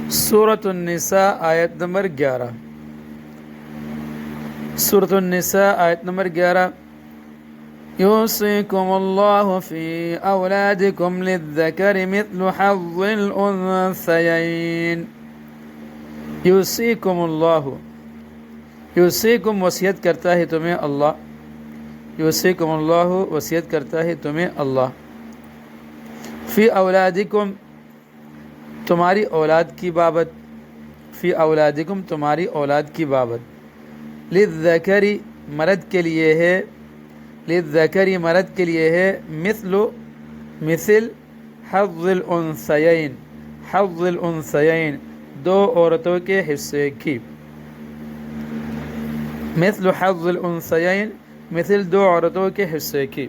سورۃ النساء آیت نمبر 11۔ سورۃ النساء آیت نمبر 11۔ یوصیکم اللہ فی اولادکم للذکر مثل حظ الانثیین۔ یوصیکم اللہ، یوصیکم وصیت کرتا ہے تمہیں اللہ، یوصیکم اللہ وصیت کرتا ہے تمہیں اللہ، فی اولادکم تمہاری اولاد کی بابت، فی اولادکم تمہاری اولاد کی بابت، للذکری مرد کے لیے ہے، للذکری مرد کے لیے ہے، مثل حظ الانثیین، حظ الانثیین دو عورتوں کے حصے کی، مثل حظ الانثیین مثل دو عورتوں کے حصے کی۔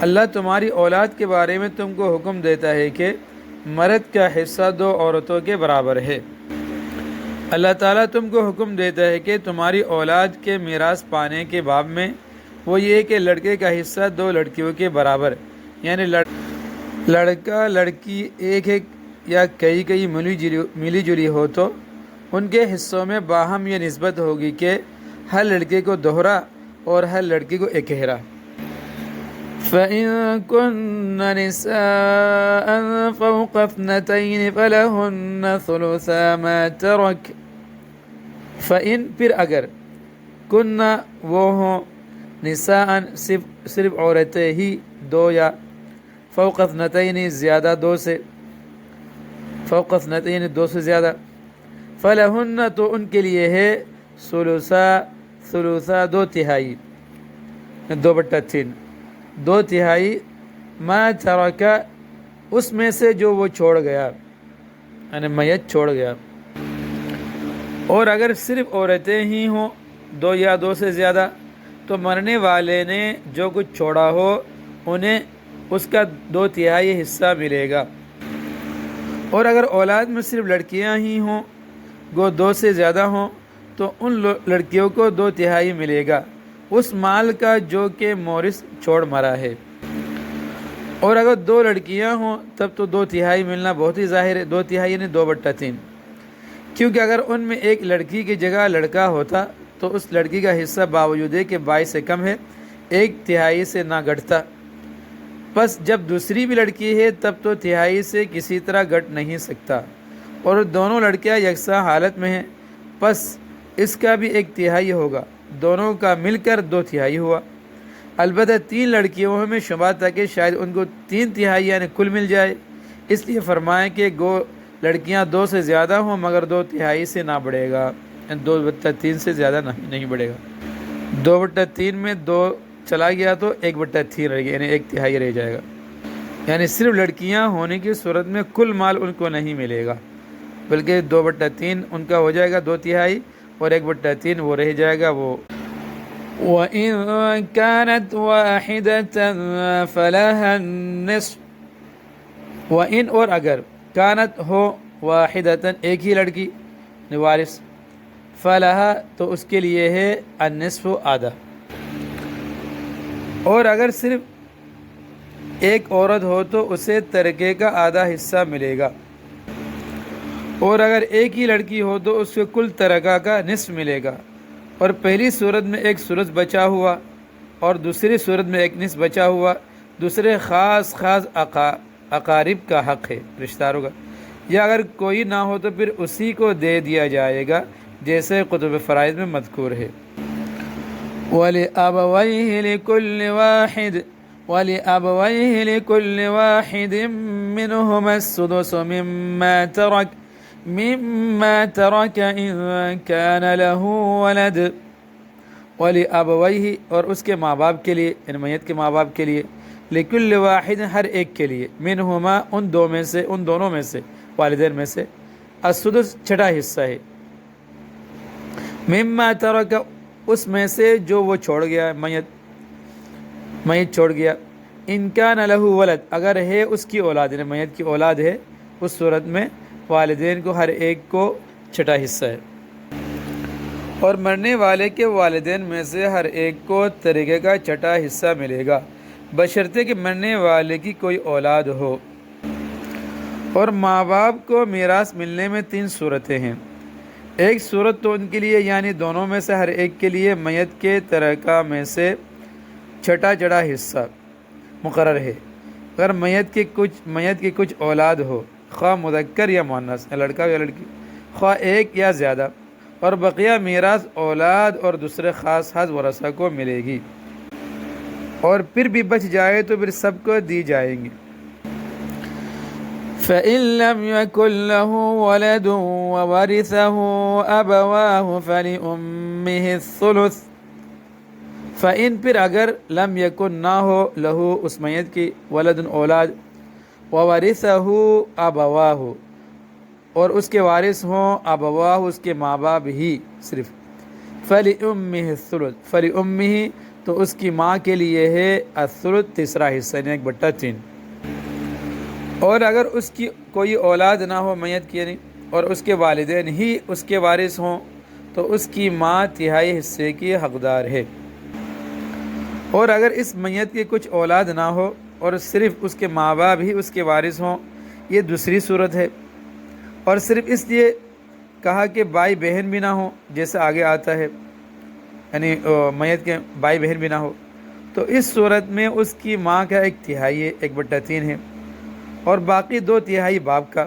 اللہ تمہاری اولاد کے بارے میں تم کو حکم دیتا ہے کہ مرد کا حصہ دو عورتوں کے برابر ہے۔ اللہ تعالیٰ تم کو حکم دیتا ہے کہ تمہاری اولاد کے میراث پانے کے باب میں وہ یہ کہ لڑکے کا حصہ دو لڑکیوں کے برابر، یعنی لڑکا لڑکی ایک ایک یا کئی ملی جلی ہو تو ان کے حصوں میں باہم یہ نسبت ہوگی کہ ہر لڑکے کو دوہرا اور ہر لڑکی کو اکہرا۔ فَإِن كُنَّ نِسَاءً فَوْقَ اثْنَتَيْنِ فَلَهُنَّ ثُلُثَا مَا تَرَكَ۔ فَإِن پھر اگر، کن وہ ہوں، نساءً صرف عورتیں ہی دو، یا فوق اثنتین زیادہ دو سے، فوق اثنتین دو سے زیادہ، فَلَهُنَّ تو ان کے لیے ہے، ثلثا دو تہائی، 2/3 دو تہائی، ما ترکا اس میں سے جو وہ چھوڑ گیا، یعنی میت چھوڑ گیا۔ اور اگر صرف عورتیں ہی ہوں، دو یا دو سے زیادہ، تو مرنے والے نے جو کچھ چھوڑا ہو انہیں اس کا 2/3 حصہ ملے گا۔ اور اگر اولاد میں صرف لڑکیاں ہی ہوں، گو دو سے زیادہ ہوں، تو ان لڑکیوں کو 2/3 ملے گا اس مال کا جو کہ مورث چھوڑ مرا ہے۔ اور اگر دو لڑکیاں ہوں تب تو 2/3 ملنا بہت ہی ظاہر ہے، 2/3 یعنی 2/3، کیونکہ اگر ان میں ایک لڑکی کی جگہ لڑکا ہوتا تو اس لڑکی کا حصہ باوجود ہے کہ 22 سے کم ہے 1/3 سے نہ گھٹتا، پس جب دوسری بھی لڑکی ہے تب تو تہائی سے کسی طرح گھٹ نہیں سکتا، اور دونوں لڑکیاں یکساں حالت میں ہیں پس اس کا بھی 1/3 ہوگا، دونوں کا مل کر 2/3 ہوا۔ البتہ 3 لڑکیوں میں شبہ تھا کہ شاید ان کو 3/3 یعنی کل مل جائے، اس لیے فرمائیں کہ گو لڑکیاں 2 سے زیادہ ہوں مگر 2/3 سے نہ بڑھے گا، 2/3 سے زیادہ نہیں بڑھے گا۔ 2/3 میں 2 چلا گیا تو 1/3 رہ گیا، یعنی 1/3 رہ جائے گا، یعنی صرف لڑکیاں ہونے کی صورت میں کل مال ان کو نہیں ملے گا، بلکہ 2/3 ان کا ہو جائے گا 2/3 اور 1/3 وہ رہ جائے گا وہ۔ وَإِن كَانَتْ وَاحِدَةً فَلَهَا النِّصْفُ۔ وَإِن اور اگر، کانت ہو، واحدتاً ایک ہی لڑکی وارث، فَلَهَا تو اس کے لیے ہے، النِّصْفُ آدھا۔ اور اگر صرف ایک عورت ہو تو اسے ترکے کا آدھا حصہ ملے گا، اور اگر ایک ہی لڑکی ہو تو اس کو کل ترکہ کا نصف ملے گا، اور پہلی صورت میں ایک ثلث بچا ہوا اور دوسری صورت میں ایک نصف بچا ہوا، دوسرے خاص اقارب کا حق ہے، رشتہ داروں کا، یا اگر کوئی نہ ہو تو پھر اسی کو دے دیا جائے گا جیسے کتب فرائض میں مذکور ہے۔ وَلِأَبَوَيْهِ لِكُلِّ وَاحِدٍ مِّنْهُمَا السُّدُسُ مِمَّا تَرَكَ إِن كَانَ لَهُ وَلَدٌ۔ وَلِأَبَوَيْهِ اور اس کے ماں باپ کے لیے، یعنی میت کے ماں باپ کے لیے، لِكُلِّ وَاحِدٍ ہر ایک کے لیے، مِنْهُمَا ان دونوں میں سے، والدین میں سے، السدس چھٹا حصہ ہے، مِمَّا تَرَكَ اس میں سے جو وہ چھوڑ گیا، میت چھوڑ گیا، ان کان لہ ولد اگر ہے اس کی اولاد، یعنی میت کی اولاد ہے، اس صورت میں والدین کو ہر ایک کو چھٹا حصہ ہے، اور مرنے والے کے والدین میں سے ہر ایک کو ترکے کا چھٹا حصہ ملے گا، بشرطے کہ مرنے والے کی کوئی اولاد ہو۔ اور ماں باپ کو میراث ملنے میں 3 صورتیں ہیں۔ ایک صورت تو ان کے لیے یعنی دونوں میں سے ہر ایک کے لیے میت کے ترکہ میں سے چھٹا جڑا حصہ مقرر ہے۔ اگر میت کی کچھ اولاد ہو، خواہ مذکر یا مؤنث، لڑکا یا لڑکی، خواہ ایک یا زیادہ، اور بقیہ میراث اولاد اور دوسرے خاص ورثہ کو ملے گی، اور پھر بھی بچ جائے تو پھر سب کو دی جائیں گی۔ فَإِن لَّمْ يَكُن لَّهُ وَلَدٌ وَوَرِثَهُ أَبَوَاهُ فَلِأُمِّهِ الثُّلُثُ۔ فَإِن پھر اگر لم یکن نہ ہو لہو اس میت کی ولد اولاد، وَوَرِثَهُ أَبَوَاهُ اور اس کے وارث ہوں ابواہ اس کے ماں باپ ہی صرف، فَلِأُمِّهِ الثُّلُثُ، فَلِأُمِّهِ تو اس کی ماں کے لیے ہے الثلث تیسرا حصہ یعنی 1/3۔ اور اگر اس کی کوئی اولاد نہ ہو میت کی اور اس کے والدین ہی اس کے وارث ہوں تو اس کی ماں تہائی حصے کی حقدار ہے۔ اور اگر اس میت کی کچھ اولاد نہ ہو اور صرف اس کے ماں باپ ہی اس کے وارث ہوں، یہ دوسری صورت ہے، اور صرف اس لیے کہا کہ بھائی بہن بھی نہ ہو، جیسے آگے آتا ہے، یعنی میت کے بھائی بہن بھی نہ ہو، تو اس صورت میں اس کی ماں کا 1/3 ہے، 1/3 ہے، اور باقی 2/3 باپ کا۔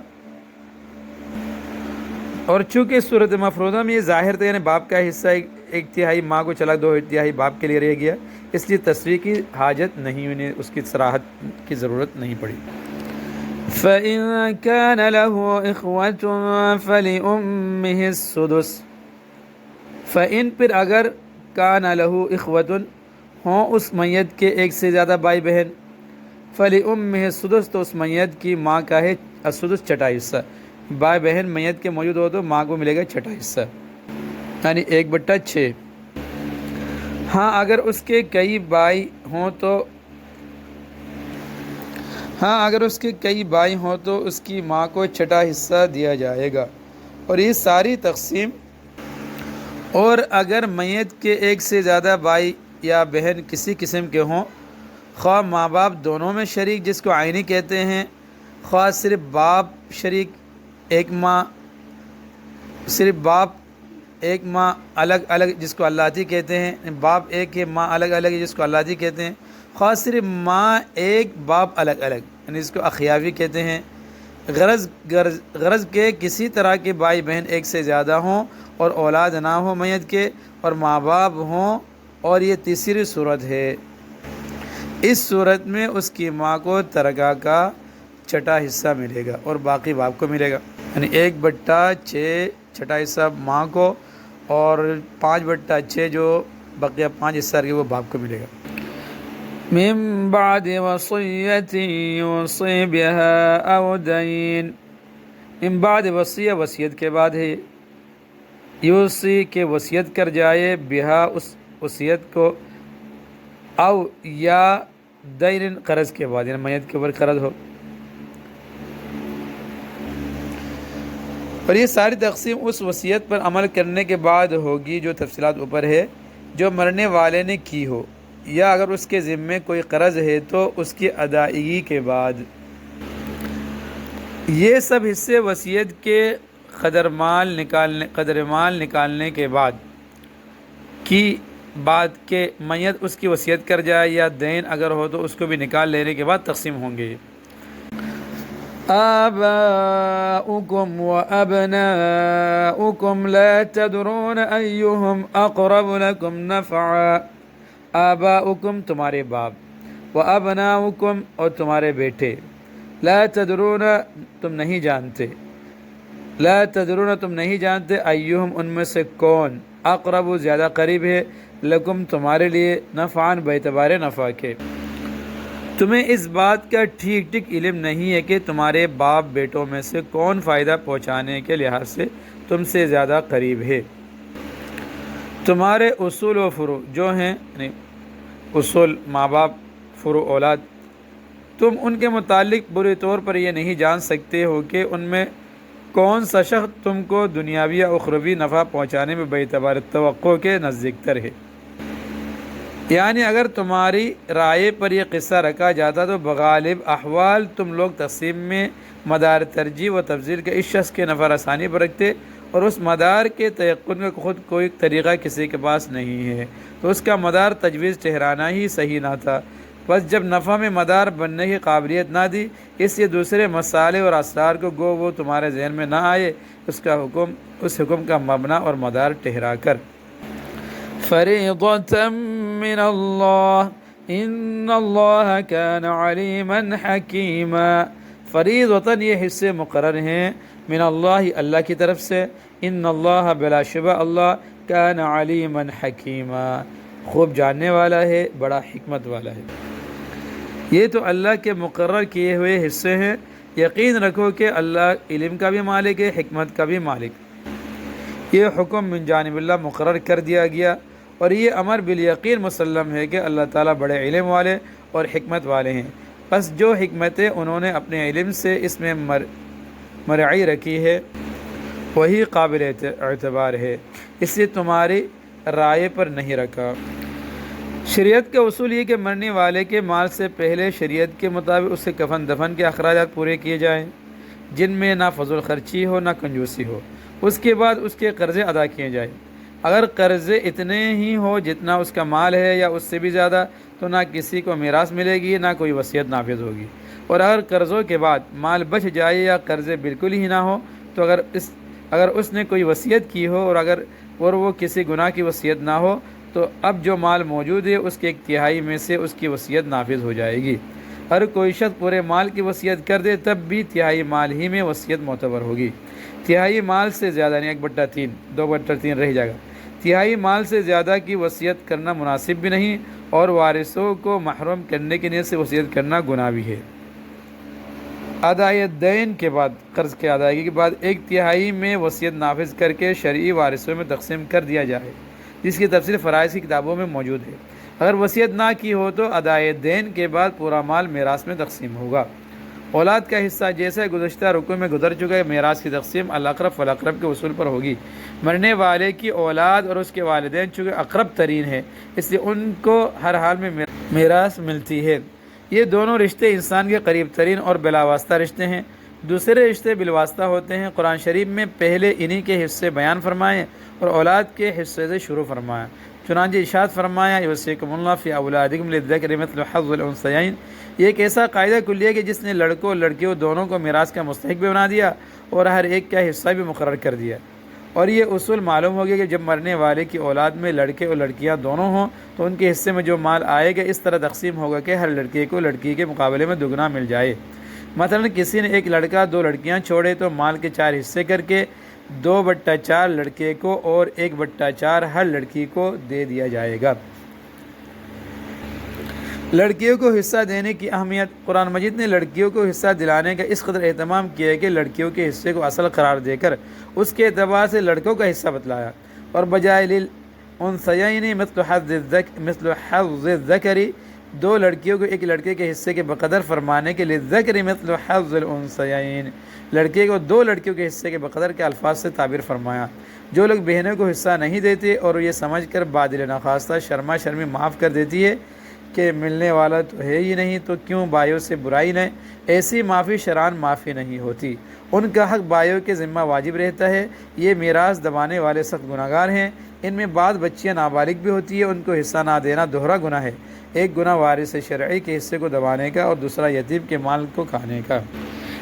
اور چونکہ صورت مفروضہ میں یہ ظاہر تھا، یعنی باپ کا حصہ 1/3 ماں کو چلا، 2/3 باپ کے لیے رہ گیا، اس لیے تصریح کی حاجت نہیں ہوئی، اس کی صراحت کی ضرورت نہیں پڑی۔ فَإِن كَانَ لَهُ إِخْوَةٌ فَلِأُمِّهِ السُّدُسُ۔ فَإِن پھر اگر كَانَ لَهُ إِخْوَةٌ ہوں اس میت کے ایک سے زیادہ بھائی بہن، فَلِأُمِّهِ السُّدُسُ تو اس میت کی ماں کا ہے السدس چھٹا حصہ۔ بھائی بہن میت کے موجود ہو تو ماں کو ملے گا چھٹا حصہ، یعنی 1/6۔ ہاں اگر اس کے کئی بھائی ہوں تو اس کی ماں کو چھٹا حصہ دیا جائے گا، اور یہ ساری تقسیم۔ اور اگر میت کے ایک سے زیادہ بھائی یا بہن کسی قسم کے ہوں، خواہ ماں باپ دونوں میں شریک جس کو عینی کہتے ہیں، خواہ صرف باپ شریک صرف باپ ایک ماں الگ الگ جس کو اللاتی کہتے ہیں، باپ ایک ہے ماں الگ الگ جس کو اللاتی کہتے ہیں، خواہ صرف ماں ایک باپ الگ الگ یعنی جس کو اخیاوی کہتے ہیں، غرض کے کسی طرح کے بھائی بہن ایک سے زیادہ ہوں اور اولاد نہ ہو میت کے، اور ماں باپ ہوں، اور یہ تیسری صورت ہے۔ اس صورت میں اس کی ماں کو ترکہ کا چھٹا حصہ ملے گا اور باقی باپ کو ملے گا، یعنی 1/6 چھٹا حصہ ماں کو، اور 5/6 جو بقیہ 5 حصہ وہ باپ کو ملے گا۔ من بعد وصیت یوصی بها او دین، من بعد وصیت کے بعد ہے، یوصی کے وصیت کر جائے، بہا اس وصیت کو، او یا دین قرض کے بعد، یعنی میت کے اوپر قرض ہو۔ اور یہ ساری تقسیم اس وصیت پر عمل کرنے کے بعد ہوگی جو تفصیلات اوپر ہے، جو مرنے والے نے کی ہو، یا اگر اس کے ذمے کوئی قرض ہے تو اس کی ادائیگی کے بعد۔ یہ سب حصے وصیت کے قدر مال نکالنے کے بعد کی بات کہ میت اس کی وصیت کر جائے، یا دین اگر ہو تو اس کو بھی نکال لینے کے بعد تقسیم ہوں گے۔ آباؤکم و ابناؤکم لا تدرون ایہم اقرب لکم نفعا، آباؤکم تمہارے باپ، و ابناؤکم اور تمہارے بیٹے، لا تدرون تم نہیں جانتے ایہم ان میں سے کون، اقرب زیادہ قریب ہے، لکم تمہارے لیے، نفعان باعتبار نفع کے۔ تمہیں اس بات کا ٹھیک علم نہیں ہے کہ تمہارے باپ بیٹوں میں سے کون فائدہ پہنچانے کے لحاظ سے تم سے زیادہ قریب ہے۔ تمہارے اصول و فروع جو ہیں، اصول ماں باپ، فروع اولاد، تم ان کے متعلق بری طور پر یہ نہیں جان سکتے ہو کہ ان میں کون سا شخص تم کو دنیاوی یا اخروی نفع پہنچانے میں باعتبار توقع کے نزدیک تر ہے۔ یعنی اگر تمہاری رائے پر یہ قصہ رکھا جاتا تو بغالب احوال تم لوگ تقسیم میں مدار ترجیح و تفضیل کا اس شخص کے نفع رسانی پر رکھتے اور اس مدار کے تیقن کا خود کوئی طریقہ کسی کے پاس نہیں ہے تو اس کا مدار تجویز ٹھہرانا ہی صحیح نہ تھا۔ بس جب نفع میں مدار بننے کی قابلیت نہ دی، اس لیے دوسرے مسالے اور اسرار کو گو وہ تمہارے ذہن میں نہ آئے، اس حکم کا مبنا اور مدار ٹھہرا کر فریضۃ من اللہ ان اللہ کان علیما حکیما، فریضۃ یہ حصے مقرر ہیں من اللہ اللہ کی طرف سے، ان اللہ بلا شبہ اللہ کان علیما حکیما خوب جاننے والا ہے، بڑا حکمت والا ہے۔ یہ تو اللہ کے مقرر کیے ہوئے حصے ہیں، یقین رکھو کہ اللہ علم کا بھی مالک ہے، حکمت کا بھی مالک۔ یہ حکم من جانب اللہ مقرر کر دیا گیا اور یہ امر بالیقین مسلم ہے کہ اللہ تعالیٰ بڑے علم والے اور حکمت والے ہیں۔ بس جو حکمتیں انہوں نے اپنے علم سے اس میں مرعی رکھی ہے وہی قابل اعتبار ہے، اس لیے تمہاری رائے پر نہیں رکھا۔ شریعت کا اصول یہ کہ مرنے والے کے مال سے پہلے شریعت کے مطابق اس سے کفن دفن کے اخراجات پورے کیے جائیں، جن میں نہ فضول خرچی ہو نہ کنجوسی ہو۔ اس کے بعد اس کے قرضے ادا کیے جائیں۔ اگر قرضے اتنے ہی ہو جتنا اس کا مال ہے یا اس سے بھی زیادہ تو نہ کسی کو میراث ملے گی نہ کوئی وصیت نافذ ہوگی، اور اگر قرضوں کے بعد مال بچ جائے یا قرضے بالکل ہی نہ ہو تو اگر اس نے کوئی وصیت کی ہو اور وہ کسی گناہ کی وصیت نہ ہو تو اب جو مال موجود ہے اس کے 1/3 میں سے اس کی وصیت نافذ ہو جائے گی۔ اگر کوئی شخص پورے مال کی وصیت کر دے تب بھی 1/3 مال ہی میں وصیت معتبر ہوگی۔ 1/3 مال سے زیادہ نہیں، 1/3 2/3 رہ جائے گا۔ 1/3 مال سے زیادہ کی وصیت کرنا مناسب بھی نہیں اور وارثوں کو محروم کرنے کی نیت سے وصیت کرنا گناہ بھی ہے۔ ادائے دین کے بعد، قرض کے ادائیگی کے بعد 1/3 میں وصیت نافذ کر کے شرعی وارثوں میں تقسیم کر دیا جائے، جس کی تفصیل فرائض کی کتابوں میں موجود ہے۔ اگر وصیت نہ کی ہو تو ادائے دین کے بعد پورا مال میراث میں تقسیم ہوگا۔ اولاد کا حصہ جیسے گزشتہ رکوع میں گزر چکا ہے، میراث کی تقسیم الاقرب فالاقرب کے اصول پر ہوگی۔ مرنے والے کی اولاد اور اس کے والدین چونکہ اقرب ترین ہے اس لیے ان کو ہر حال میں میراث ملتی ہے۔ یہ دونوں رشتے انسان کے قریب ترین اور بلا واسطہ رشتے ہیں۔ دوسرے رشتے بالواسطہ ہوتے ہیں۔ قرآن شریف میں پہلے انہی کے حصے بیان فرمائے اور اولاد کے حصے سے شروع فرمایا۔ چنانچہ ارشاد فرمایا یوصیکم اللہ فی اولادکم للذکر مثل حظ الانثیین، یہ ایک ایسا قاعدہ کلی ہے کہ جس نے لڑکوں اور لڑکیوں دونوں کو میراث کا مستحق بھی بنا دیا اور ہر ایک کا حصہ بھی مقرر کر دیا۔ اور یہ اصول معلوم ہو گیا کہ جب مرنے والے کی اولاد میں لڑکے اور لڑکیاں دونوں ہوں تو ان کے حصے میں جو مال آئے گا اس طرح تقسیم ہوگا کہ ہر لڑکے کو لڑکی کے مقابلے میں دگنا مل جائے۔ مثلا کسی نے ایک لڑکا 2 لڑکیاں چھوڑے تو مال کے 4 حصے کر کے 2/4 لڑکے کو اور 1/4 ہر لڑکی کو دے دیا جائے گا۔ لڑکیوں کو حصہ دینے کی اہمیت، قرآن مجید نے لڑکیوں کو حصہ دلانے کا اس قدر اہتمام کیا ہے کہ لڑکیوں کے حصے کو اصل قرار دے کر اس کے اعتبار سے لڑکوں کا حصہ بتلایا، اور بجائے للانثیین مثل حظ الذکر 2 لڑکیوں کو 1 لڑکے کے حصے کے بقدر فرمانے کے للذکر مثل حظ الانثیین لڑکے کو 2 لڑکیوں کے حصے کے بقدر کے الفاظ سے تعبیر فرمایا۔ جو لوگ بہنوں کو حصہ نہیں دیتے اور یہ سمجھ کر بادل نخواستہ شرما شرمی معاف کر دیتی ہے کہ ملنے والا تو ہے ہی نہیں تو کیوں بھائیوں سے برائی نہیں، ایسی معافی شرعاً معافی نہیں ہوتی۔ ان کا حق بھائیوں کے ذمہ واجب رہتا ہے۔ یہ میراث دبانے والے سخت گناہگار ہیں۔ ان میں بعض بچیاں نابالغ بھی ہوتی ہے، ان کو حصہ نہ دینا دوہرا گناہ ہے، ایک گناہ وارث شرعی کے حصے کو دبانے کا اور دوسرا یتیم کے مال کو کھانے کا۔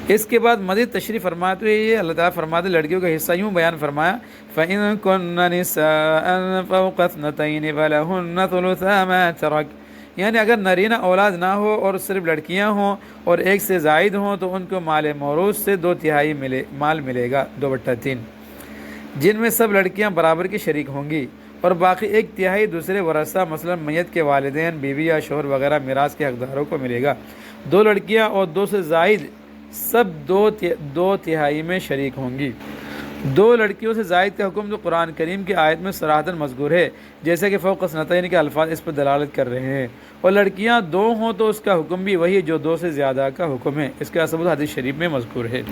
اس کے بعد مزید تشریح فرماتے ہوئے یہ اللہ تعالیٰ فرماتے لڑکیوں کا حصہ یوں بیان فرمایا فَإِن كُنَّ نِسَاءً فَوْقَ اثْنَتَيْنِ فَلَهُنَّ ثُلُثَا مَا تَرَكَ، یعنی اگر نرینہ اولاد نہ ہو اور صرف لڑکیاں ہوں اور 1 سے زائد ہوں تو ان کو مال موروث سے 2/3 مال ملے گا، 2/3، جن میں سب لڑکیاں برابر کی شریک ہوں گی، اور باقی 1/3 دوسرے ورثہ مثلا میت کے والدین، بیوی یا شوہر وغیرہ میراث کے حقداروں کو ملے گا۔ 2 لڑکیاں اور 2 سے زائد سب 2/3 میں شریک ہوں گی۔ 2 لڑکیوں سے زائد کا حکم جو قرآن کریم کی آیت میں صراحتاً مذکور ہے، جیسے کہ فوق اثنتین کے الفاظ اس پر دلالت کر رہے ہیں، اور لڑکیاں 2 ہوں تو اس کا حکم بھی وہی جو 2 سے زیادہ کا حکم ہے، اس کا ثبوت حدیث شریف میں مذکور ہے۔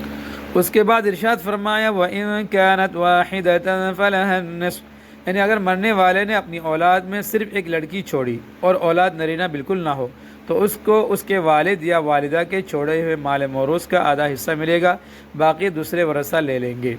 اس کے بعد ارشاد فرمایا وَإِن كَانَتْ وَاحِدَةً فَلَهَا النِّصْفُ، یعنی اگر مرنے والے نے اپنی اولاد میں صرف 1 لڑکی چھوڑی اور اولاد نرینہ بالکل نہ ہو تو اس کو اس کے والد یا والدہ کے چھوڑے ہوئے مال موروث کا آدھا حصہ ملے گا، باقی دوسرے ورثہ لے لیں گے۔